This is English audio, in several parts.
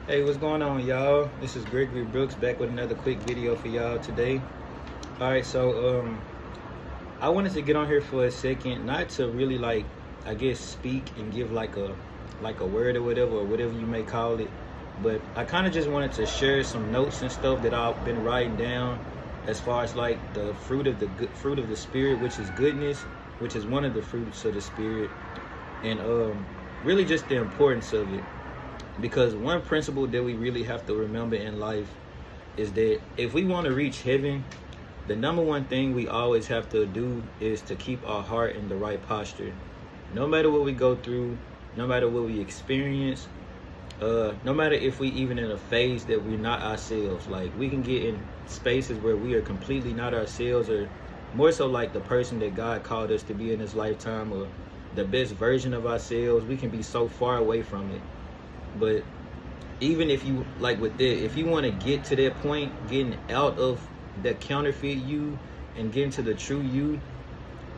Hey, what's going on, y'all? This is Gregory Brooks back with another quick video for y'all today. All right, so I wanted to get on here for a second, not to really I guess, speak and give like a word or whatever you may call it, but I kind of just wanted to share some notes and stuff that I've been writing down, as far as like the fruit of the spirit, which is goodness, which is one of the fruits of the spirit, and really just the importance of it. Because one principle that we really have to remember in life is that if we want to reach heaven, the number one thing we always have to do is to keep our heart in the right posture. No matter what we go through, no matter what we experience, no matter if we even in a phase that we're not ourselves. Like, we can get in spaces where we are completely not ourselves, or more so like the person that God called us to be in this lifetime, or the best version of ourselves. We can be so far away from it. But even if you, like with that, if you want to get to that point, getting out of the counterfeit you and getting to the true you,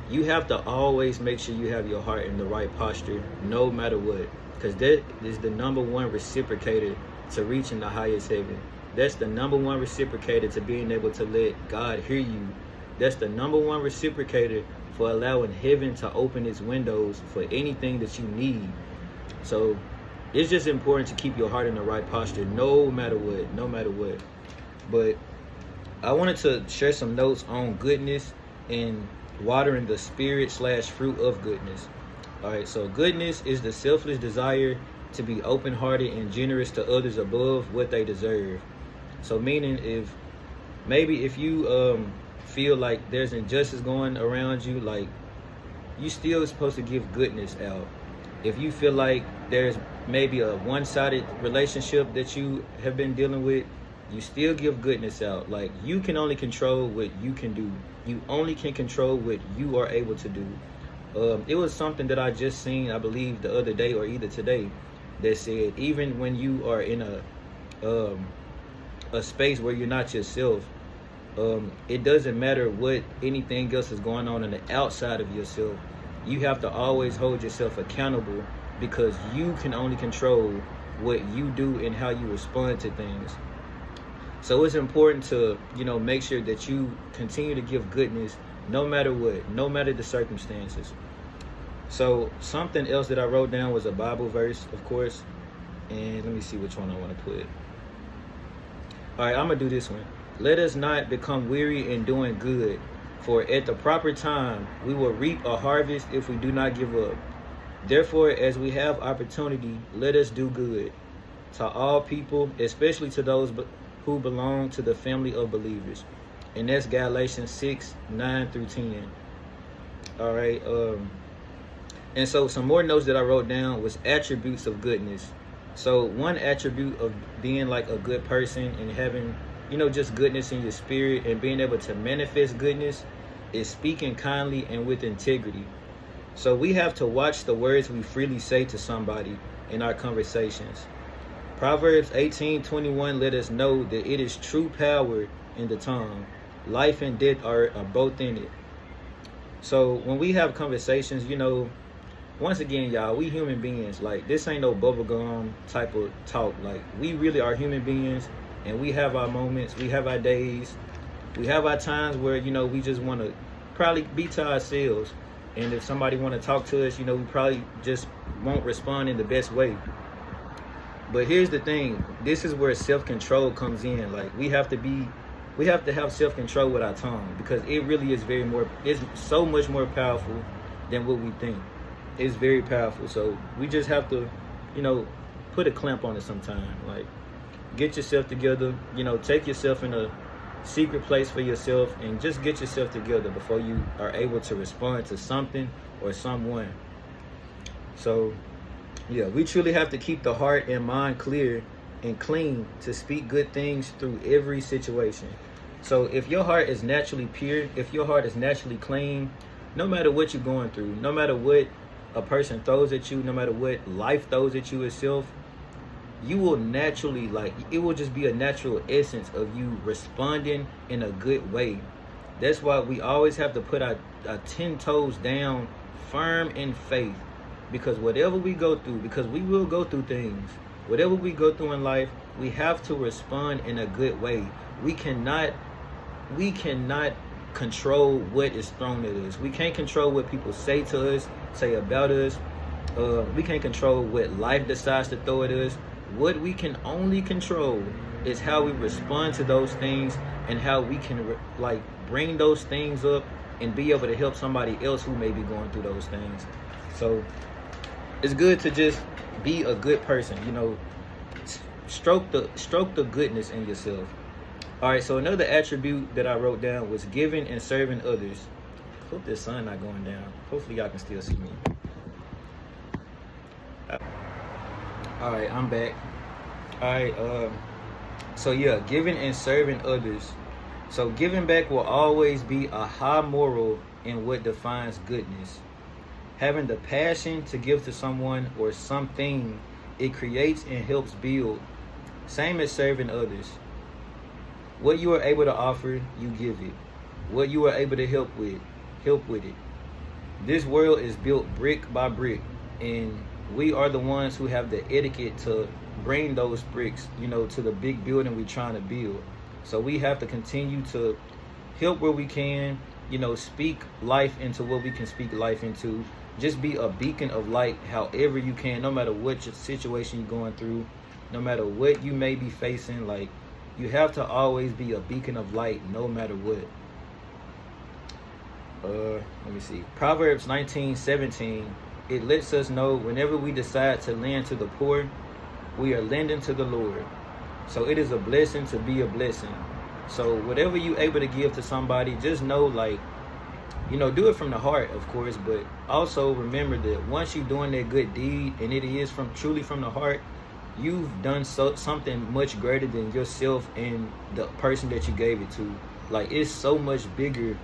you have to always make sure you have your heart in the right posture, no matter what. Because that is the number one reciprocator to reaching the highest heaven. That's the number one reciprocator to being able to let God hear you. That's the number one reciprocator for allowing heaven to open its windows for anything that you need. So it's just important to keep your heart in the right posture, no matter what, no matter what. But I wanted to share some notes on goodness and watering the spirit / fruit of goodness. All right, so goodness is the selfless desire to be open-hearted and generous to others above what they deserve. So meaning, if you feel like there's injustice going around you, like, you still supposed to give goodness out. If you feel like there's maybe a one-sided relationship that you have been dealing with, you still give goodness out. Like, you can only control what you can do. You only can control what you are able to do. It was something that I just seen, I believe, the other day or either today, that said even when you are in a space where you're not yourself, it doesn't matter what anything else is going on the outside of yourself. You have to always hold yourself accountable, because you can only control what you do and how you respond to things. So it's important to, make sure that you continue to give goodness no matter what, no matter the circumstances. So something else that I wrote down was a Bible verse, of course. And let me see which one I want to put. All right, I'm going to do this one. Let us not become weary in doing good, for at the proper time we will reap a harvest if we do not give up. Therefore, as we have opportunity, let us do good to all people, especially to those who belong to the family of believers. And that's Galatians 6:9-10. All right. And so some more notes that I wrote down was attributes of goodness. So one attribute of being like a good person and having, just goodness in your spirit and being able to manifest goodness is speaking kindly and with integrity. So we have to watch the words we freely say to somebody in our conversations. Proverbs 18:21 let us know that it is true power in the tongue. Life and death are both in it. So when we have conversations, once again, y'all, we human beings. Like, this ain't no bubblegum type of talk. Like, we really are human beings, and we have our moments, we have our days, we have our times where, we just want to probably be to ourselves. And if somebody want to talk to us, we probably just won't respond in the best way. But here's the thing. This is where self-control comes in. Like, we have to have self-control with our tongue, because it really is it's so much more powerful than what we think. It's very powerful. So we just have to, put a clamp on it sometime. Like, get yourself together, take yourself in a secret place for yourself and just get yourself together before you are able to respond to something or someone. So yeah, we truly have to keep the heart and mind clear and clean to speak good things through every situation. So if your heart is naturally pure, if your heart is naturally clean, no matter what you're going through, no matter what a person throws at you, no matter what life throws at you itself, you will naturally, it will just be a natural essence of you responding in a good way. That's why we always have to put our 10 toes down, firm in faith. Because whatever we go through, because we will go through things, Whatever we go through in life, we have to respond in a good way. We cannot control what is thrown at us. We can't control what people say to us, say about us. We can't control what life decides to throw at us. What we can only control is how we respond to those things, and how we can bring those things up and be able to help somebody else who may be going through those things. So it's good to just be a good person, stroke the goodness in yourself. All right, so another attribute that I wrote down was giving and serving others. Hope this sun not going down. Hopefully y'all can still see me. All right, I'm back. All right, so yeah, giving and serving others. So giving back will always be a high moral in what defines goodness. Having the passion to give to someone or something, it creates and helps build. Same as serving others. What you are able to offer, you give it. What you are able to help with it. This world is built brick by brick, and we are the ones who have the etiquette to bring those bricks, to the big building we're trying to build. So we have to continue to help where we can, speak life into what we can speak life into. Just be a beacon of light however you can, no matter what situation you're going through, no matter what you may be facing. You have to always be a beacon of light no matter what. Let me see. Proverbs 19:17. It lets us know whenever we decide to lend to the poor, we are lending to the Lord. So it is a blessing to be a blessing. So whatever you're able to give to somebody, just know, do it from the heart, of course, but also remember that once you're doing that good deed and it is truly from the heart, you've done something much greater than yourself and the person that you gave it to. It's so much bigger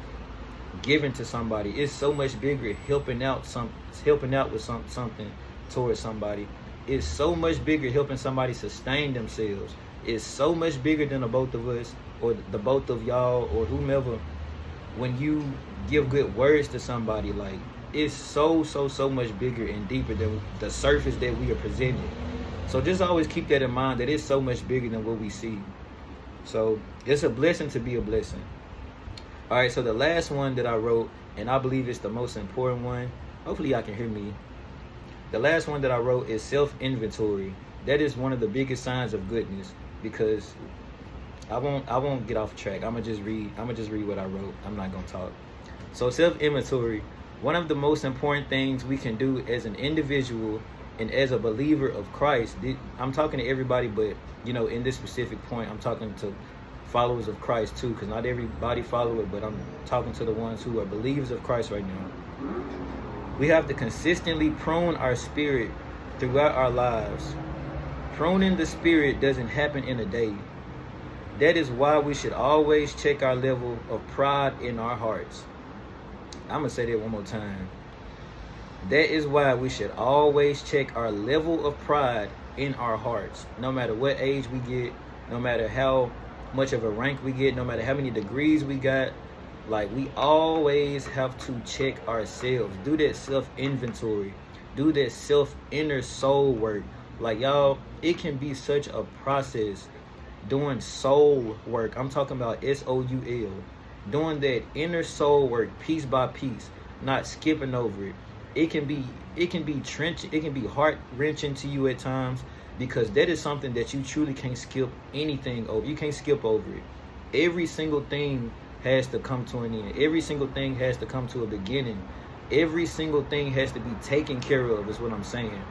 giving to somebody. It's so much bigger helping out with something towards somebody. It's so much bigger helping somebody sustain themselves. It's so much bigger than the both of us or the both of y'all or whomever. When you give good words to somebody, it's so much bigger and deeper than the surface that we are presenting. So just always keep that in mind, that it's so much bigger than what we see. So it's a blessing to be a blessing. All right, so the last one that I wrote, and I believe it's the most important one. Hopefully y'all can hear me. The last one that I wrote is self-inventory. That is one of the biggest signs of goodness, because I won't get off track. I'm gonna just read what I wrote. I'm not gonna talk. So self-inventory, one of the most important things we can do as an individual and as a believer of Christ. I'm talking to everybody, but in this specific point, I'm talking to followers of Christ too, because not everybody follow it, but I'm talking to the ones who are believers of Christ right now. We have to consistently prune our spirit throughout our lives. Pruning the spirit doesn't happen in a day. That is why we should always check our level of pride in our hearts. I'm going to say that one more time. That is why we should always check our level of pride in our hearts. No matter what age we get, no matter how much of a rank we get, no matter how many degrees we got, we always have to check ourselves. Do that self-inventory. Do that inner soul work. Y'all, it can be such a process doing soul work. I'm talking about SOUL. Doing that inner soul work piece by piece, not skipping over it. It can be trenching, it can be heart-wrenching to you at times, because that is something that you truly can't skip anything over. You can't skip over it. Every single thing has to come to an end. Every single thing has to come to a beginning. Every single thing has to be taken care of, is what I'm saying.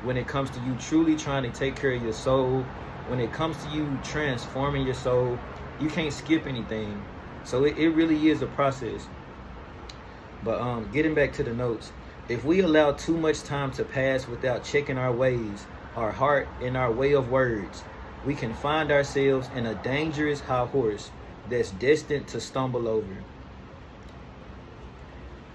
When it comes to you truly trying to take care of your soul, when it comes to you transforming your soul, you can't skip anything. So it really is a process. But getting back to the notes, if we allow too much time to pass without checking our ways, our heart, and our way of words, we can find ourselves in a dangerous high horse that's destined to stumble over.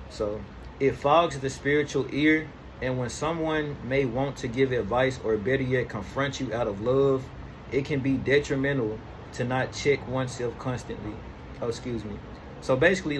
So it fogs the spiritual ear, and when someone may want to give advice, or better yet, confront you out of love, it can be detrimental to not check oneself constantly. So basically,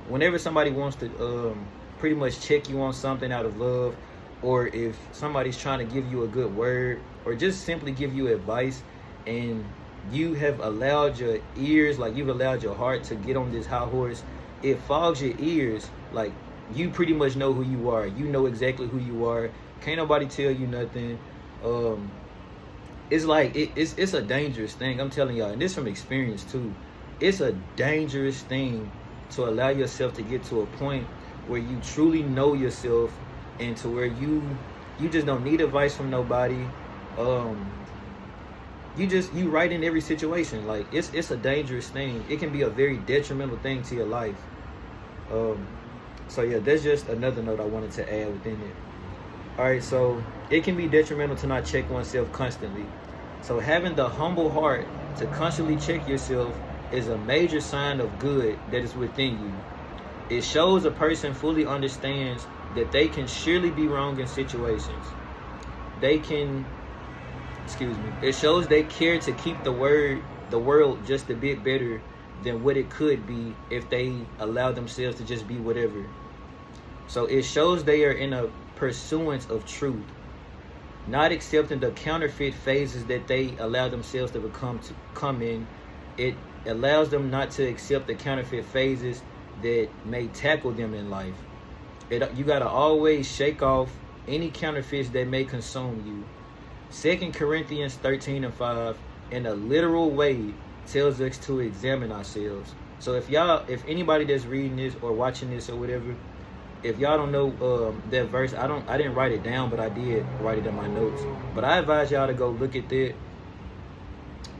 whenever somebody wants to pretty much check you on something out of love, or if somebody's trying to give you a good word or just simply give you advice, and you have allowed your ears, like you've allowed your heart to get on this high horse, it fogs your ears. Like, you pretty much know who you are. You know exactly who you are. Can't nobody tell you nothing. It's like it's a dangerous thing. I'm telling y'all, and this from experience too. It's a dangerous thing to allow yourself to get to a point where you truly know yourself, and to where you just don't need advice from nobody. You right in every situation. Like, it's a dangerous thing. It can be a very detrimental thing to your life. So yeah, that's just another note I wanted to add within it. All right, so it can be detrimental to not check oneself constantly. So having the humble heart to constantly check yourself is a major sign of good that is within you. It shows a person fully understands that they can surely be wrong in situations. It shows they care to keep the world just a bit better than what it could be if they allow themselves to just be whatever. So it shows they are in a pursuance of truth, not accepting the counterfeit phases that they allow themselves to come in. It allows them not to accept the counterfeit phases that may tackle them in life. You gotta always shake off any counterfeits that may consume you. 2 Corinthians 13:5, in a literal way, tells us to examine ourselves. So if anybody that's reading this or watching this or whatever, if y'all don't know that verse, I didn't write it down, but I did write it in my notes. But I advise y'all to go look at that.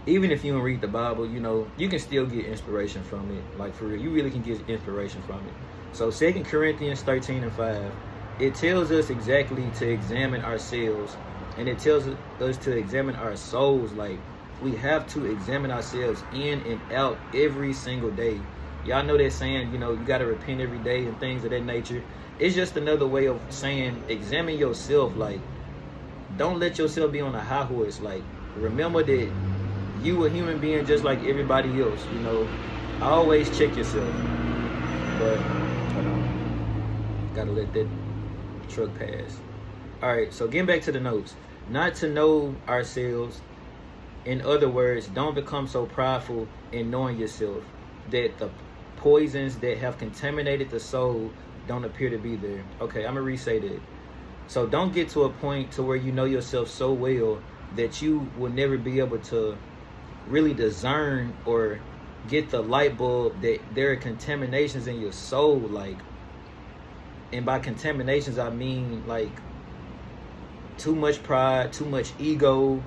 Even if you don't read the Bible, you can still get inspiration from it. Like, for real, you really can get inspiration from it. So 2 Corinthians 13:5, it tells us exactly to examine ourselves, and it tells us to examine our souls. Like, we have to examine ourselves in and out every single day. Y'all know that saying, you got to repent every day and things of that nature. It's just another way of saying examine yourself. Like, don't let yourself be on a high horse. Like, remember that you a human being just like everybody else. Always check yourself. But hold on, gotta let that truck pass. All right, so getting back to the notes. Not to know ourselves. In other words, don't become so prideful in knowing yourself that the poisons that have contaminated the soul don't appear to be there. Okay, I'm gonna re-say that. So don't get to a point to where you know yourself so well that you will never be able to really discern or get the light bulb that there are contaminations in your soul. Like, and by contaminations I mean like too much pride, too much ego,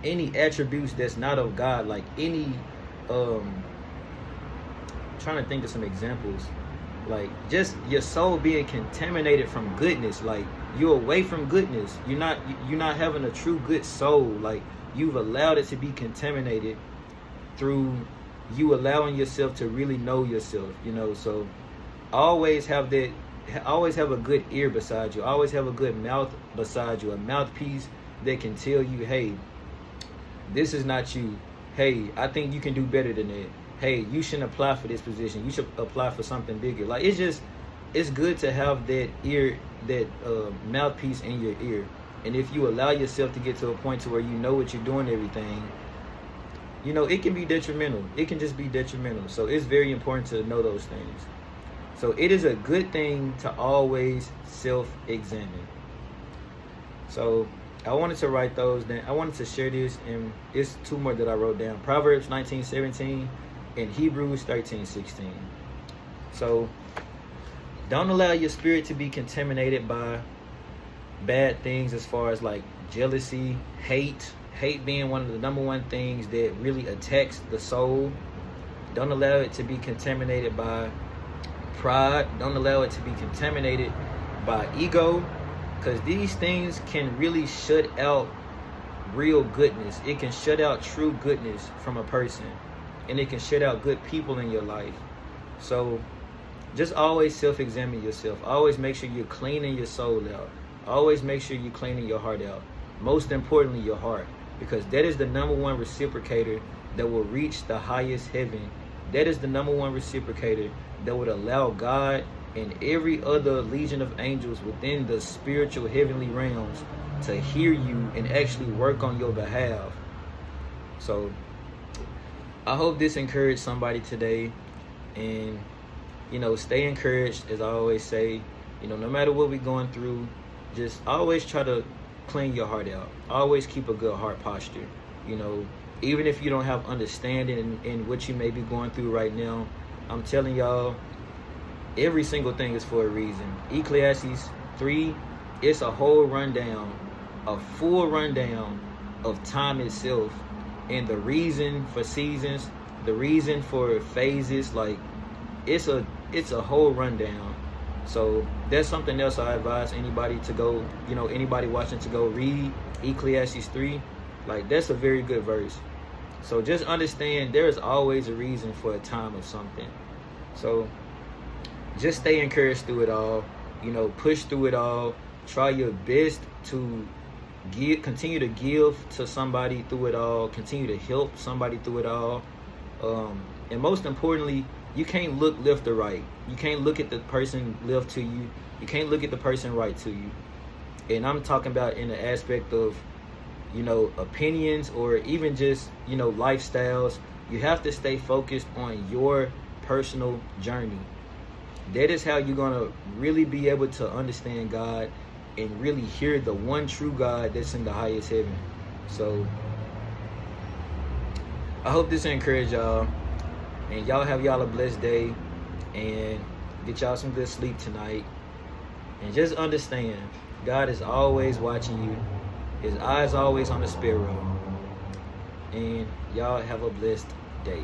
any attributes that's not of God, like any trying to think of some examples, like just your soul being contaminated from goodness. Like, you're away from goodness. You're not having a true good soul. Like, you've allowed it to be contaminated through you allowing yourself to really know yourself. So always have a good ear beside you. Always have a good mouth beside you, a mouthpiece that can tell you, hey, this is not you. Hey, I think you can do better than that. Hey, you shouldn't apply for this position. You should apply for something bigger. Like, it's good to have that ear, that mouthpiece in your ear. And if you allow yourself to get to a point to where you know what you're doing, everything, it can be detrimental. It can just be detrimental. So it's very important to know those things. So it is a good thing to always self-examine. So I wanted to write those down. I wanted to share this, and it's two more that I wrote down. Proverbs 19:17 and Hebrews 13:16. So don't allow your spirit to be contaminated by bad things, as far as like jealousy, hate being one of the number one things that really attacks the soul. Don't allow it to be contaminated by pride. Don't allow it to be contaminated by ego, because these things can really shut out real goodness. It can shut out true goodness from a person, and it can shut out good people in your life. So just always self-examine yourself. Always make sure you're cleaning your soul out. Always make sure you're cleaning your heart out. Most importantly, your heart, because that is the number one reciprocator that will reach the highest heaven. That is the number one reciprocator that would allow God and every other legion of angels within the spiritual heavenly realms to hear you and actually work on your behalf. So I hope this encouraged somebody today. And stay encouraged, as I always say. No matter what we're going through, just always try to clean your heart out. Always keep a good heart posture. Even if you don't have understanding in what you may be going through right now, I'm telling y'all, every single thing is for a reason. Ecclesiastes 3, it's a whole rundown, a full rundown of time itself, and the reason for seasons, the reason for phases. Like, it's a whole rundown. So that's something else I advise anybody to go, anybody watching, to go read Ecclesiastes 3. Like, that's a very good verse. So just understand there is always a reason for a time of something. So just stay encouraged through it all. Push through it all. Try your best to continue to give to somebody through it all. Continue to help somebody through it all. And most importantly, you can't look left or right. You can't look at the person left to you. You can't look at the person right to you. And I'm talking about in the aspect of, opinions, or even just, lifestyles. You have to stay focused on your personal journey. That is how you're going to really be able to understand God and really hear the one true God that's in the highest heaven. So I hope this encouraged y'all. And y'all have y'all a blessed day. And get y'all some good sleep tonight. And just understand, God is always watching you. His eyes always on the sparrow. And y'all have a blessed day.